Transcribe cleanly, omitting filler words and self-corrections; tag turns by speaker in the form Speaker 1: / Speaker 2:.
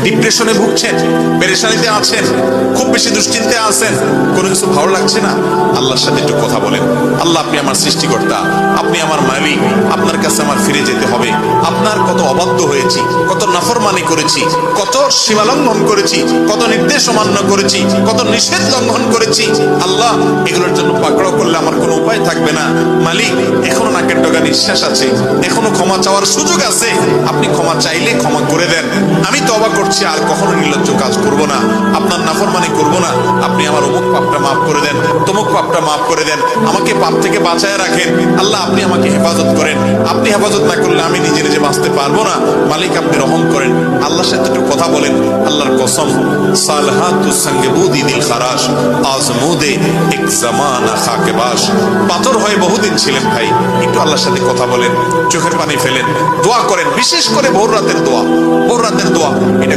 Speaker 1: ডিপ্রেশনে ভুগছেন, পেরেশানিতে আছেন, খুব বেশি দুশ্চিন্তায় আছেন, কোনো কিছু ভালো লাগছে না, আল্লাহর সাথে একটু কথা বলেন। আল্লাহ, আপনি আমার সৃষ্টিকর্তা, আপনি আমার মালিক, আপনার কাছে আমার ফিরে যেতে হবে। আপনার কত অবাধ্য হয়েছি, কত নাফরমানি করেছি, কত সীমা লঙ্ঘন করেছি, কত নির্দেশ অমান্য করেছি, কত নিষেধ লঙ্ঘন করেছি। আল্লাহ, এগুলোর জন্য পাকড়াও করলে আমার কোনো উপায় থাকবে না। মালিক, এখনো নাকের ডগা নিঃশ্বাস আছে, এখনো ক্ষমা চাওয়ার সুযোগ আছে। আপনি ক্ষমা চাইলে ক্ষমা করে দেন। আমি তওবা করছি, আর কখনো নির্লজ্জ কাজ করব না, আপনার নাফরমানি করব না। আপনি আমার অমুক পাপটা মাফ করে দেন, তমুক পাপটা মাফ করে দেন, আমাকে পাপ থেকে বাঁচায় রাখেন। আল্লাহ, আপনি আমাকে হেফাজত করেন। আপনি হেফাজত না করলে আমি নিজে নিজে বাঁচতে পারবো না। মালিক, আপনি রহম করেন। আল্লাহর সাথে একটু কথা বলেন। আল্লাহর কসম, সালহাতুস সঙ্গে বুদি দিল খারাস, আজমুদে এক জামানা খাকে বাস। পাথর হয়ে বহুদিন ছিলেন ভাই, একটু আল্লাহর সাথে কথা বলেন, চোখের পানি ফেলেন, দোয়া করেন, বিশেষ করে ভোর রাতের দোয়া। ভোর রাতের দোয়া এটা